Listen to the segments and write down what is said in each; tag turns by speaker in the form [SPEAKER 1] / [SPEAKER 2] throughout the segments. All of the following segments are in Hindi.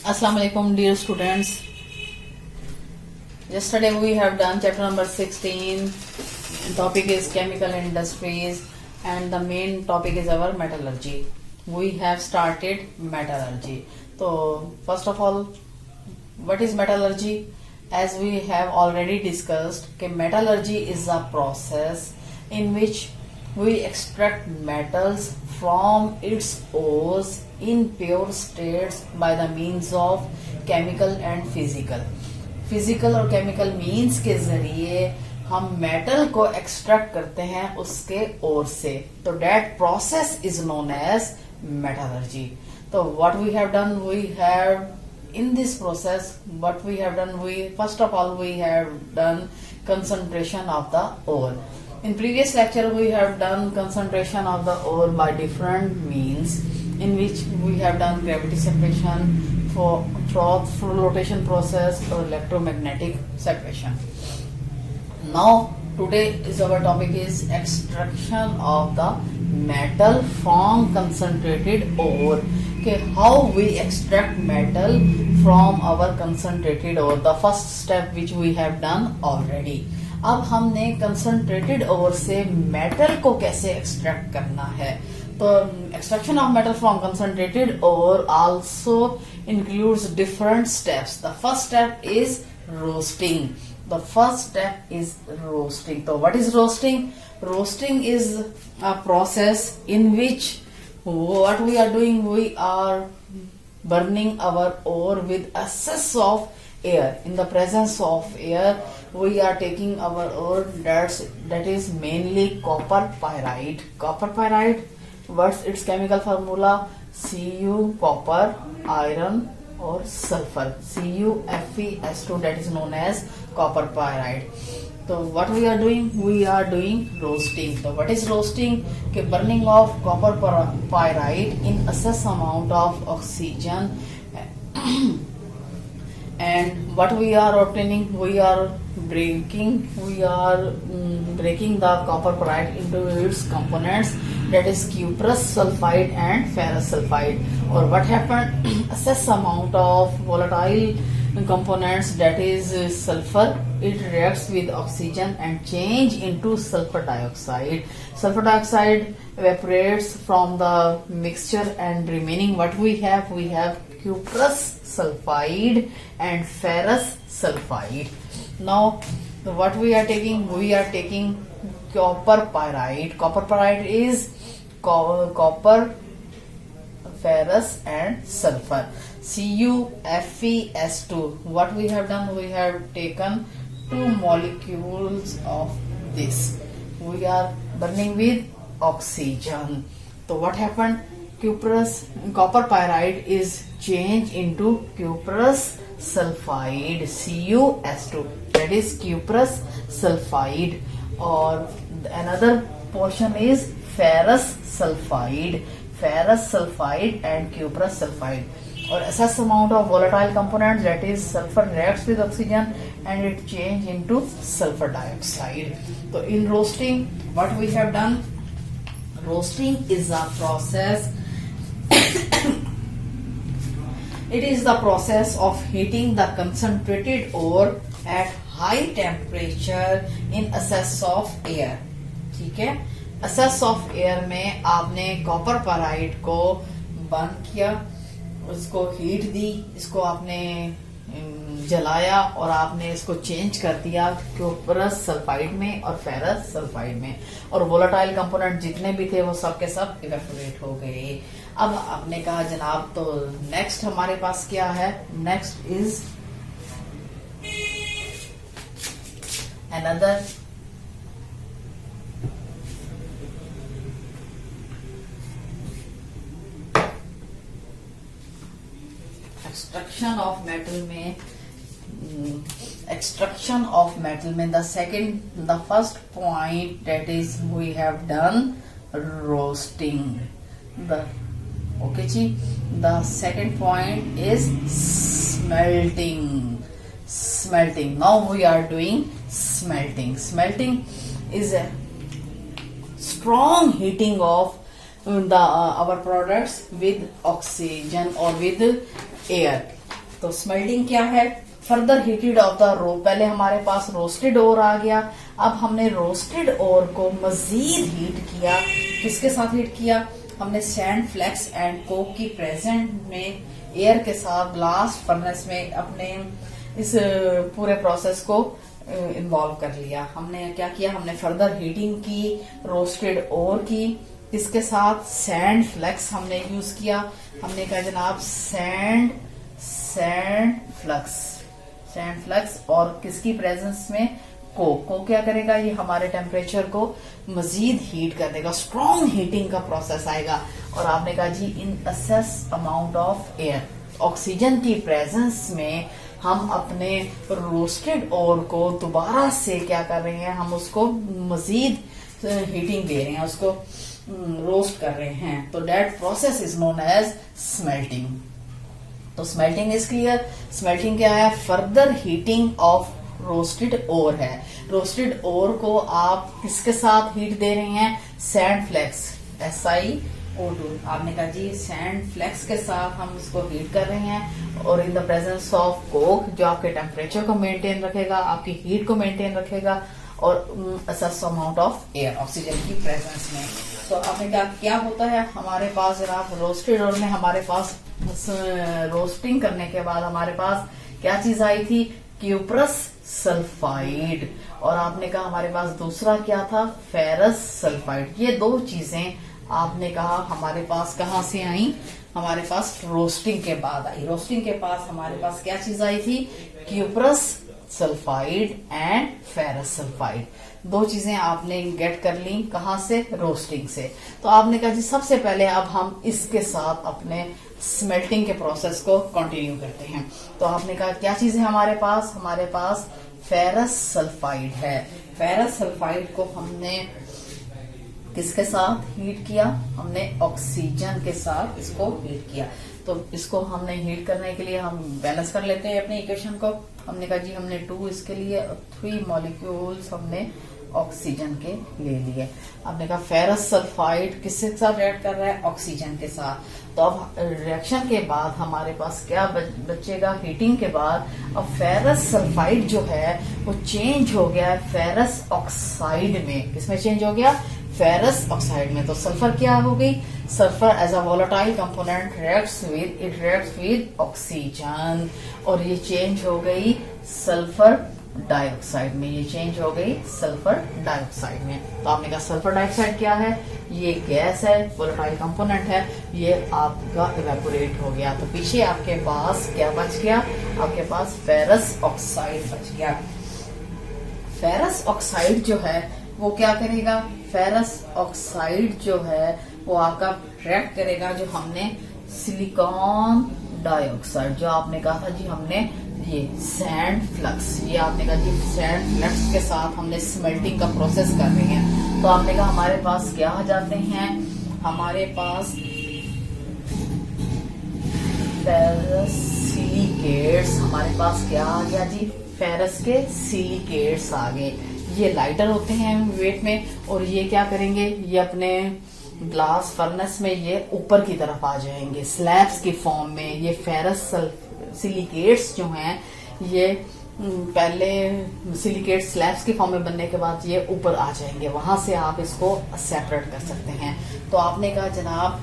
[SPEAKER 1] Assalamu alaikum, dear students. Yesterday we have done chapter number 16. Topic is chemical industries and the main topic is our metallurgy. We have started metallurgy. So first of all, what is metallurgy? As we have already discussed, metallurgy is a process in which we extract metals from its ores in pure states by the means of chemical and physical. Physical और केमिकल मीन्स के जरिए हम मेटल को एक्सट्रैक्ट करते हैं उसके ओर से, तो that process is known as metallurgy. तो what we have done, we have in this process what we have done, we first of all we have done concentration of the ore. In previous lecture we have done concentration of the ore by different means, in which we have done gravity separation, for flotation process or electromagnetic separation. Now today is our topic is extraction of the metal from concentrated ore. Okay, how we extract metal from our concentrated ore, the first step which we have done already. अब हमने concentrated ore से metal को कैसे extract करना है. तो extraction of metal from concentrated ore also includes different steps. The first step is roasting. The first step is roasting. So what is roasting? Roasting is a process in which what we are doing, we are burning our ore with excess of air. In the presence of air, we are taking our ore that is mainly copper pyrite. Copper pyrite, what's its chemical formula? Cu, copper, iron or sulfur. CuFeS2, that is known as copper pyrite. So what we are doing? We are doing roasting. So what is roasting? Okay, burning of copper pyrite in excess amount of oxygen. And what we are obtaining? We are breaking the copper pyrite into its components, that is cuprous sulfide and ferrous sulfide. Or what happened? Excess amount of volatile components, that is sulfur, it reacts with oxygen and change into sulfur dioxide. Sulfur dioxide evaporates from the mixture and remaining what we have cuprous sulfide and ferrous sulfide. Now what we are taking? We are taking copper pyrite. Copper pyrite is copper, ferrous and sulfur. CuFeS2. What we have done? We have taken 2 molecules of this. We are burning with oxygen. So what happened? Copper pyrite is changed into cuprous sulfide, CuS2. That is cuprous sulfide. Or another portion is ferrous sulfide and cuprous sulfide. Or excess amount of volatile components, that is sulfur, reacts with oxygen and it change into sulfur dioxide. So in roasting, what we have done? Roasting is a process. It is the process of heating the concentrated ore at high temperature in excess of air. ठीक है, excess of air में आपने कॉपर पाइराइट को बर्न किया, उसको हीट दी, इसको आपने जलाया और आपने इसको चेंज कर दिया क्यूप्रस सल्फाइड में और फेरस सल्फाइड में, और वोलेटाइल कंपोनेंट जितने भी थे वो सब के सब इवेपोरेट हो गए. अब आपने कहा जनाब तो नेक्स्ट हमारे पास क्या है? Next is another extraction of metal में the first point, that is we have done roasting. The second point is smelting. Now we are doing smelting. Smelting is a strong heating of our products with oxygen or with air. तो स्मेल्टिंग क्या है? Further heated of the ore. पहले हमारे पास रोस्टेड ओर आ गया, अब हमने रोस्टेड ओर को मजीद हीट किया। किसके साथ हीट किया? हमने सैंड फ्लेक्स एंड कोक की प्रेजेंट में एयर के साथ ब्लास्ट फर्नेस में अपने इस पूरे प्रोसेस को इन्वॉल्व कर लिया। हमने क्या किया? हमने फर्दर हीटिंग की रोस्टेड ओर की। इसके साथ सैंड फ्लेक्स हमने यूज किया। हमने कहा जनाब सैंड फ्लक्स और किसकी प्रेजेंस में? को क्या करेगा? ये हमारे टेम्परेचर को मजीद हीट कर देगा, स्ट्रॉन्ग हीटिंग का प्रोसेस आएगा। और आपने कहा जी in excess amount of air, oxygen की प्रेजेंस में हम अपने रोस्टेड ओर को दोबारा से क्या कर रहे हैं? हम उसको मजीद हीटिंग दे रहे हैं, उसको रोस्ट कर रहे हैं। तो that process is known as smelting. तो स्मेल्टिंग इज क्लियर। स्मेल्टिंग क्या है? Further heating of roasted ore है। रोस्टेड ओर को आप किसके साथ हीट दे रहे हैं? Sand flux SiO2। आपने कहा जी सैंड फ्लेक्स के साथ हम उसको हीट कर रहे हैं और in the presence of Coke, जो आपके टेम्परेचर को मेंटेन रखेगा, आपकी हीट को मेंटेन रखेगा और assess amount of air, oxygen की प्रेजेंस में। तो आपने कहा क्या होता है हमारे पास जनाब रोस्टेड ओर में? हमारे पास रोस्टिंग करने के बाद हमारे पास क्या चीज आई थी? Cuprous sulphide. और आपने कहा हमारे पास दूसरा क्या था? Ferrous sulphide. ये दो चीजें आपने कहा हमारे पास कहां से आई? हमारे पास रोस्टिंग के बाद आई। रोस्टिंग के पास हमारे पास क्या चीज आई थी? Cuprous sulphide and ferrous sulphide. दो चीजें आपने गेट कर ली कहां से? रोस्टिंग से। तो आपने कहा जी सबसे पहले अब हम इसके साथ अपने स्मेल्टिंग के प्रोसेस को कंटिन्यू करते हैं। तो आपने कहा क्या चीज है हमारे पास? हमारे पास फेरस सल्फाइड है। फेरस सल्फाइड को हमने किसके साथ हीट किया? हमने ऑक्सीजन के साथ इसको हीट किया। तो इसको हमने हीट करने के लिए हम बैलेंस कर लेते हैं अपनी इक्वेशन को। हमने कहा जी हमने 2 इसके लिए और 3 मॉलिक्यूल्स हमने ऑक्सीजन के ले लिए। आपने कहा फेरस सल्फाइड किसके साथ रिएक्ट कर रहा है? ऑक्सीजन के साथ। तो अब रिएक्शन के बाद हमारे पास क्या बचेगा? हीटिंग के बाद अब फेरस सल्फाइड जो है वो चेंज हो गया है फेरस ऑक्साइड में। किसमें चेंज हो गया? फेरस ऑक्साइड में। तो सल्फर क्या हो गई? Sulphur as a volatile component reacts with oxygen और ये चेंज हो गई सल्फर डाइऑक्साइड में। ये चेंज हो गई सल्फर डाइऑक्साइड में। तो आपने कहा सल्फर डाइऑक्साइड क्या है? ये गैस है, वोलेटाइल कंपोनेंट है, ये आपका इवेपोरेट हो गया। तो पीछे आपके पास क्या बच गया? आपके पास फेरस ऑक्साइड बच गया। फेरस ऑक्साइड जो है वो क्या करेगा? फेरस ऑक्साइड जो है वो आपका रिएक्ट करेगा जो हमने सिलिकॉन डाइऑक्साइड, जो आपने कहा था जी हमने ये सैंड फ्लक्स, ये आपने कहा जी सैंड फ्लक्स के साथ हमने स्मेल्टिंग का प्रोसेस कर रहे हैं। तो आपने कहा हमारे पास क्या आ जाते हैं? हमारे पास फेरस सिलिकेट्स, हमारे पास क्या आ गया जी? फेरस के सिलिकेट्स आ गए। ये लाइटर होते हैं वेट में और ये क्या करेंगे? ये अपने ग्लास फर्नेस में ये ऊपर की तरफ आ जाएंगे स्लैब्स की फॉर्म में। ये फेरस सिलिकेट्स जो हैं ये पहले सिलिकेट स्लैब्स की फॉर्म में बनने के बाद ये ऊपर आ जाएंगे, वहां से आप इसको सेपरेट कर सकते हैं। तो आपने कहा जनाब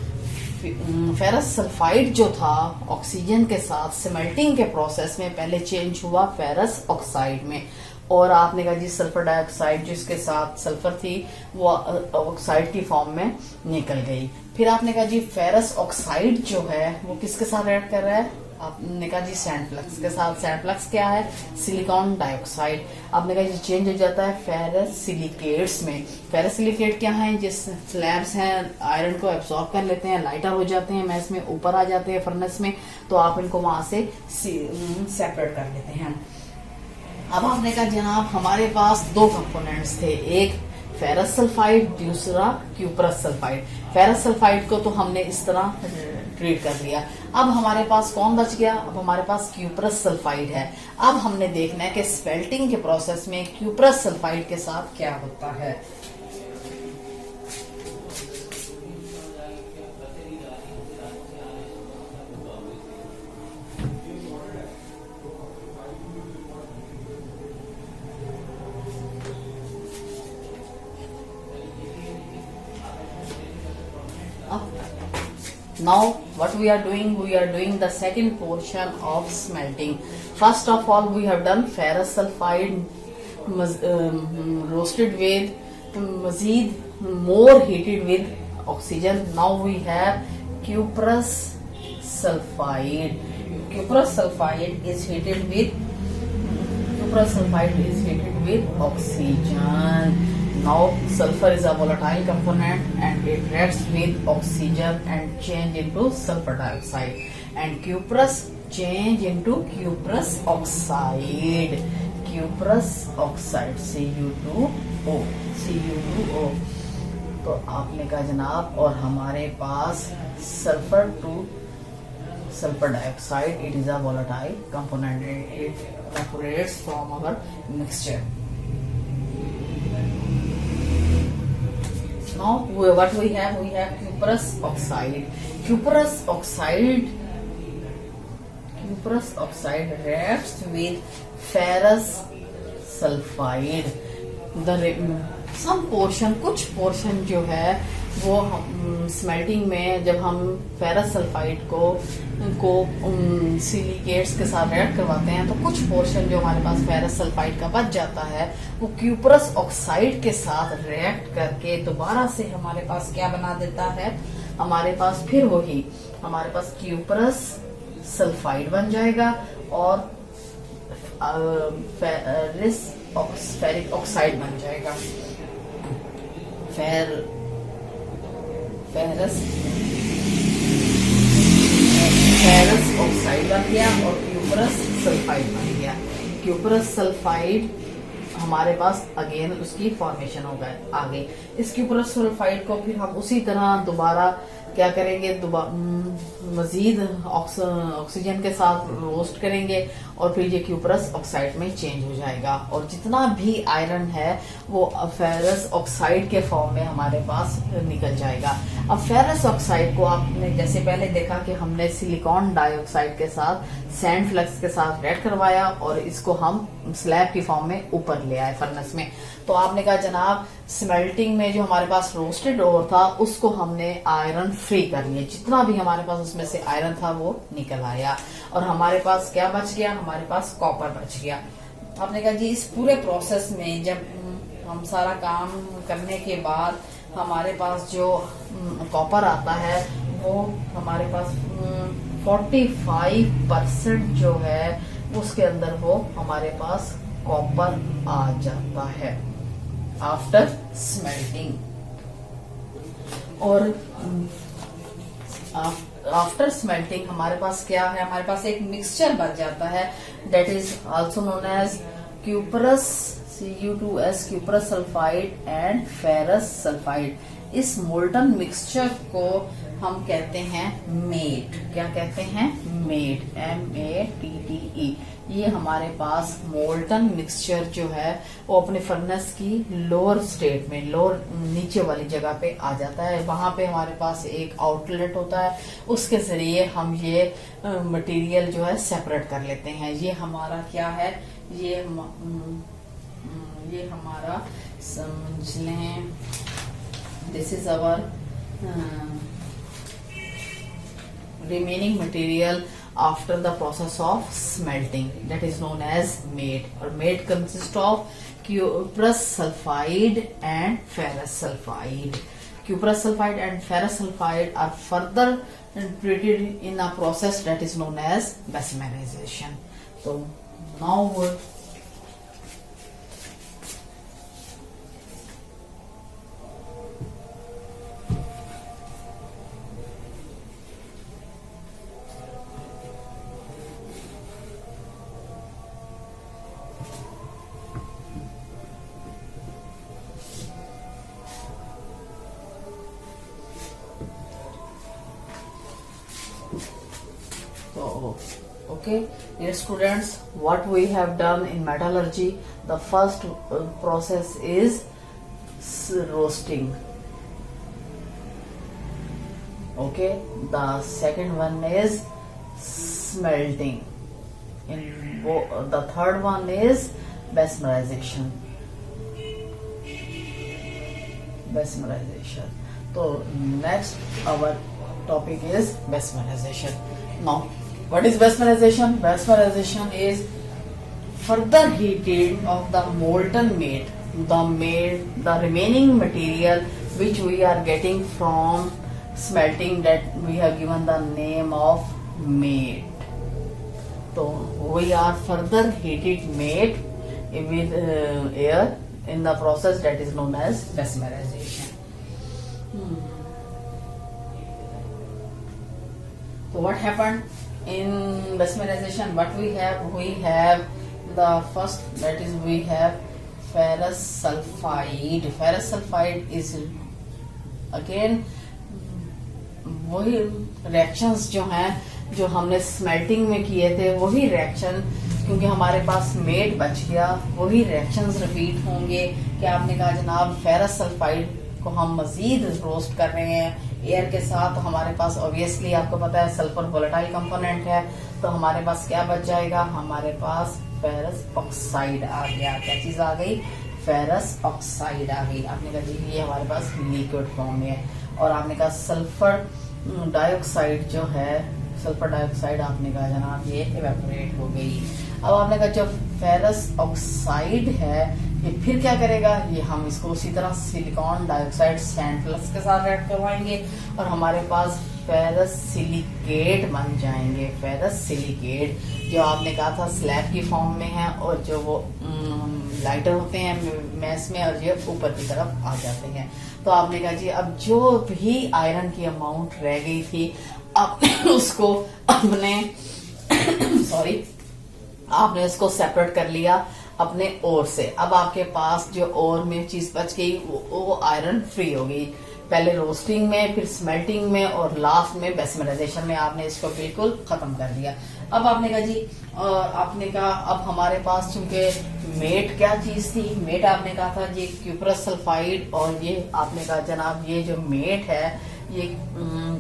[SPEAKER 1] फेरस सल्फाइड जो था ऑक्सीजन के साथ स्मेल्टिंग के प्रोसेस में पहले चेंज हुआ फेरस ऑक्साइड में। और आपने कहा जी सल्फर डाइऑक्साइड जिसके साथ सल्फर थी वो ऑक्साइड की फॉर्म में निकल गई। फिर आपने कहा जी फेरस ऑक्साइड जो है वो किसके साथ रिएक्ट कर रहा है? आपने कहा जी सैंड फ्लक्स के साथ। सैंड फ्लक्स क्या है? Silicon dioxide. आपने कहा जी चेंज हो जाता है फेरस सिलिकेट्स में। फेरस सिलिकेट क्या है? जिस स्लैब्स हैं आयरन को एब्सॉर्ब कर लेते हैं, लाइटर हो जाते हैं, मैस में ऊपर आ जाते हैं फर्नेस में, तो आप इनको वहां से सेपरेट कर लेते हैं। अब आपने कहा जनाब हमारे पास 2 कंपोनेंट्स थे, एक फेरस सल्फाइड, दूसरा क्यूप्रस सल्फाइड। फेरस सल्फाइड को तो हमने इस तरह ट्रीट कर लिया। अब हमारे पास कौन बच गया? अब हमारे पास क्यूप्रस सल्फाइड है। अब हमने देखना है कि स्मेल्टिंग के प्रोसेस में क्यूप्रस सल्फाइड के साथ क्या होता है। Now what we are doing? We are doing the second portion of smelting. First of all, we have done ferrous sulfide roasted with mazid more heated with oxygen. Now we have cuprous sulfide. Cuprous sulfide is heated with oxygen. Now sulfur is a volatile component and it reacts with oxygen and change into sulfur dioxide, and cuprous change into cuprous oxide. Cu2O. तो आपने कहा जनाब, और हमारे पास sulphur to sulfur dioxide, it is a volatile component, it evaporates from our mixture. Now what we have cuprous oxide. Cuprous oxide reacts with ferrous sulfide. कुछ पोर्शन जो है वो स्मेल्टिंग में जब हम फेरस सल्फाइड को सिलिकेट्स के साथ रिएक्ट करवाते हैं तो कुछ पोर्शन जो हमारे पास फेरस सल्फाइड का बच जाता है वो क्यूप्रस ऑक्साइड के साथ रिएक्ट करके दोबारा से हमारे पास क्या बना देता है, हमारे पास फिर वही हमारे पास क्यूप्रस सल्फाइड बन जाएगा और फेरिक ऑक्साइड बन जाएगा। फेरस ऑक्साइड बन गया और क्यूप्रस सल्फाइड बन गया। क्यूप्रस सल्फाइड हमारे पास अगेन उसकी फॉर्मेशन होगा आगे। इस क्यूप्रस सल्फाइड को फिर हम उसी तरह दोबारा क्या करेंगे, मजीद ऑक्सीजन के साथ रोस्ट करेंगे और फिर ये क्यूप्रस ऑक्साइड में चेंज हो जाएगा और जितना भी आयरन है वो फेरस ऑक्साइड के फॉर्म में हमारे पास निकल जाएगा। अब फेरस ऑक्साइड को आपने जैसे पहले देखा कि हमने सिलिकॉन डाइऑक्साइड के साथ सैंड फ्लक्स के साथ रेड करवाया और इसको हम स्लैब की फॉर्म में ऊपर ले आए फर्नेस में। तो आपने कहा जनाब स्मेल्टिंग में जो हमारे पास रोस्टेड ओर था उसको हमने आयरन फ्री कर लिया, जितना भी हमारे पास उसमें से आयरन था वो निकल आया और हमारे पास क्या बच गया, हमारे पास कॉपर बच गया। आपने कहा जी इस पूरे प्रोसेस में जब हम सारा काम करने के बाद हमारे पास जो कॉपर आता है वो हमारे पास 45% जो है उसके अंदर वो हमारे पास कॉपर आ जाता है आफ्टर स्मेल्टिंग। और आफ्टर स्मेल्टिंग हमारे पास क्या है, हमारे पास एक मिक्सचर बच जाता है that is also known as cuprous Cu2S cuprous sulphide and ferrous sulphide. इस मोल्टन मिक्सचर को हम कहते हैं मेट। क्या कहते हैं? Matte, MATTE। ये हमारे पास मोल्टन मिक्सचर जो है वो अपने फर्नेस की लोअर स्टेट में, लोअर नीचे वाली जगह पे आ जाता है। वहां पे हमारे पास एक आउटलेट होता है, उसके जरिए हम ये मटेरियल जो है सेपरेट कर लेते हैं। ये हमारा क्या है, ये हमारा समझ लें this is our remaining material after the process of smelting, that is known as mate, or mate consists of cuprous sulfide and ferrous sulfide. Cuprous sulfide and ferrous sulfide are further treated in a process that is known as Bessemerization. So now okay, dear students, what we have done in metallurgy, the first process is roasting. Okay, the second one is smelting. The third one is Bessemerization. So next our topic is mesmerization. Now, what is mesmerization? Mesmerization is further heating of the molten meat, the remaining material which we are getting from smelting, that we have given the name of meat. So we are further heated meat with air in the process that is known as mesmerization. So what happened in mesmerization? What we have the first, that is we have ferrous sulfide. Ferrous sulfide is again वही रिएक्शंस जो हैं जो हमने स्मेल्टिंग में किए थे, वही रिएक्शन, क्योंकि हमारे पास मेट बच गया, वही रिएक्शंस रिपीट होंगे। कि आपने कहा जनाब फेरस सल्फाइड को हम मजीद रोस्ट कर रहे हैं एयर के साथ, तो हमारे पास ऑब्वियसली आपको पता है सल्फर वोलेटाइल कंपोनेंट है, तो हमारे पास क्या बच जाएगा, हमारे पास फेरस ऑक्साइड आ गया। क्या चीज आ गई? फेरस ऑक्साइड आ गई। आपने कहा जी ये हमारे पास लिक्विड फॉर्म में है। और आपने कहा सल्फर डाइऑक्साइड जो है, सल्फर डाइऑक्साइड आपने कहा जनाब ये इवेपोरेट हो गई। अब आपने कहा जो फेरस ऑक्साइड है ये फिर क्या करेगा, ये हम इसको उसी तरह सिलिकॉन डाइऑक्साइड सैंड फ्लक्स के साथ ऐड करवाएंगे और हमारे पास फेरस सिलिकेट बन जाएंगे। फेरस सिलिकेट जो आपने कहा था स्लैब की फॉर्म में है और जो वो लाइटर होते हैं मैस में और ये ऊपर की तरफ आ जाते हैं। तो आपने कहा जी अब जो भी आयरन की अमाउंट रह गई थी अब उसको अपने सॉरी आपने इसको सेपरेट कर लिया अपने ओर से। अब आपके पास जो ओर में चीज बच गई वो आयरन फ्री हो गई। पहले रोस्टिंग में, फिर स्मेल्टिंग में और लास्ट में मेस्मराइजेशन में आपने इसको बिल्कुल खत्म कर दिया। अब आपने कहा जी आपने कहा अब हमारे पास चूंकि मेट क्या चीज थी, मेट आपने कहा था जी क्यूप्रस सल्फाइड, और ये आपने कहा जनाब ये जो मेट है ये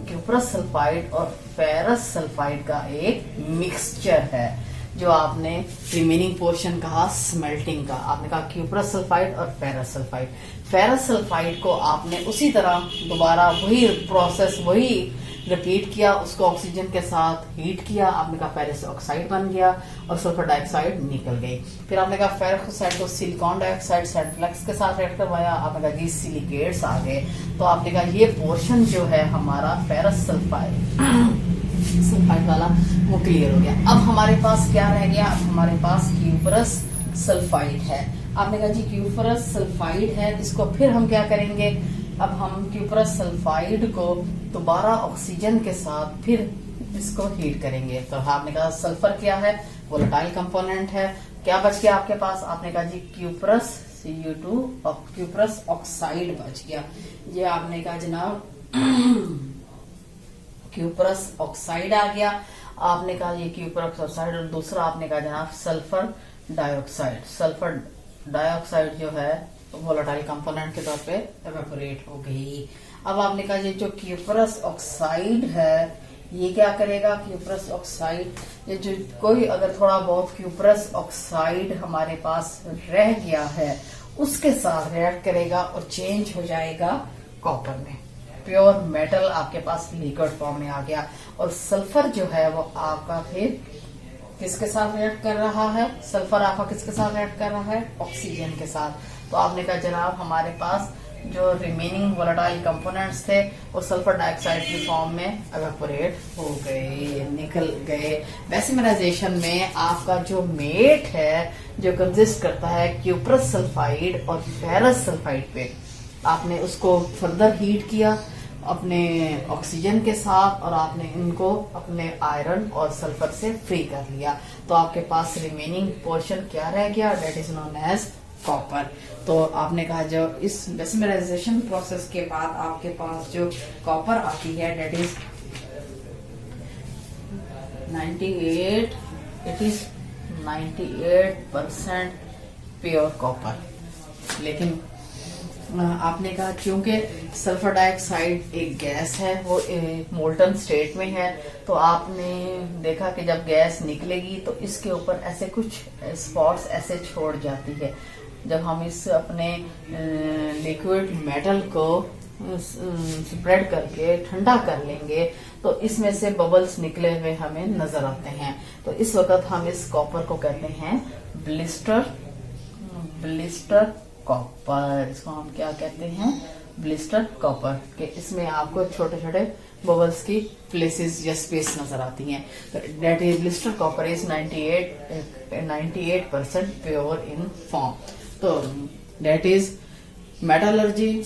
[SPEAKER 1] क्यूप्रस सल्फाइड और फेरस सल्फाइड का एक मिक्सचर है। जो आपने रिमेनिंग पोर्शन कहा स्मेल्टिंग का, आपने कहा क्यूप्रस सल्फाइड और फेरस सल्फाइड। फेरस सल्फाइड को आपने उसी तरह दोबारा वही प्रोसेस वही रिपीट किया, उसको ऑक्सीजन के साथ हीट किया, आपने कहा फेरस ऑक्साइड बन गया और सल्फर डाइऑक्साइड निकल गई। फिर आपने कहा फेरस ऑक्साइड को सिलिकॉन डाइऑक्साइड सैंड फ्लक्स के साथ ऐड करवाया, आपने कहा जी सिलिकेट्स आ गए। तो आपने कहा ये पोर्शन जो है हमारा फेरस सल्फाइड वाला वो क्लियर हो गया। अब हमारे पास क्या रह गया, अब हमारे पास क्यूप्रस सल्फाइड है। आपने कहा जी क्यूप्रस सल्फाइड है, इसको फिर हम क्या करेंगे, अब हम क्यूप्रस सल्फाइड को दोबारा ऑक्सीजन के साथ फिर इसको हीट करेंगे। तो आपने कहा सल्फर क्या है, वोलेटाइल कंपोनेंट है। क्या बच गया आपके पास, आपने कहा जी क्यूप्रस Cu2 और क्यूप्रस ऑक्साइड बच गया। ये आपने कहा जनाब क्यूप्रस ऑक्साइड आ गया। आपने कहा ये क्यूप्रस ऑक्साइड और दूसरा आपने कहा जनाब सल्फर डाइऑक्साइड। सल्फर डाइऑक्साइड जो है वोलेटाइल कंपोनेंट के तौर पे एवेपोरेट हो गई। अब आपने कहा ये जो क्यूप्रस ऑक्साइड है ये क्या करेगा, क्यूप्रस ऑक्साइड ये जो कोई अगर थोड़ा बहुत क्यूप्रस ऑक्साइड हमारे पास रह गया है उसके साथ रिएक्ट करेगा और चेंज हो जाएगा कॉपर में। प्योर मेटल आपके पास लिक्विड फॉर्म में आ गया। और सल्फर जो है वो आपका फिर किसके साथ रिएक्ट कर रहा है, सल्फर आपका किसके साथ रिएक्ट कर रहा है, ऑक्सीजन के साथ। तो आपने कहा जनाब हमारे पास जो रिमेनिंग वोलेटाइल कंपोनेंट्स थे वो सल्फर डाइऑक्साइड की फॉर्म में एवेपोरेट हो गए, निकल गए। मेस्मराइजेशन में आपका जो मेट है जो कंसिस्ट करता है क्यूप्रस सल्फाइड और फेरस सल्फाइड पे, आपने उसको फर्दर हीट किया अपने ऑक्सीजन के साथ और आपने इनको अपने आयरन और सल्फर से फ्री कर लिया। तो आपके पास रिमेनिंग पोर्शन क्या रह गया, that is known as copper. तो आपने कहा जो इस मेस्मराइजेशन प्रोसेस के बाद आपके पास जो कॉपर आती है that is 98, it is 98% pure copper. लेकिन आपने कहा क्योंकि सल्फर डाइऑक्साइड एक गैस है वो मोल्टन स्टेट में है, तो आपने देखा कि जब गैस निकलेगी तो इसके ऊपर ऐसे कुछ स्पॉट्स ऐसे छोड़ जाती है। जब हम इस अपने लिक्विड मेटल को स्प्रेड करके ठंडा कर लेंगे तो इसमें से बबल्स निकले हुए हमें नजर आते हैं। तो इस वक्त हम इस कॉपर को कहते हैं ब्लिस्टर कॉपर। इसको हम क्या कहते हैं? ब्लिस्टर कॉपर के इसमें आपको छोटे छोटे बबल्स की प्लेसेस या स्पेस नजर आती हैं। That is blister copper is 98% pure in form. तो दैट इज मेटलर्जी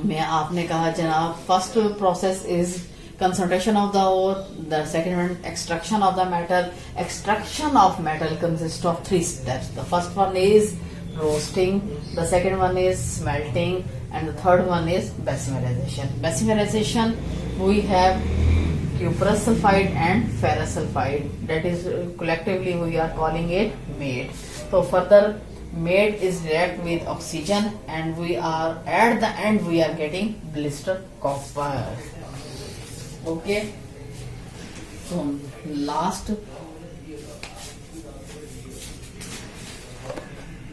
[SPEAKER 1] में आपने कहा जनाब, first process is concentration of the ore, the second one extraction of the metal. Extraction of metal consists of 3 steps. The first one is roasting, the second one is smelting, and the third one is basimerization. Basimerization, we have cuprous sulfide and ferrous sulfide, that is collectively we are calling it MADE. So further MADE is react with oxygen and we are at the end we are getting blister copper. Okay, so last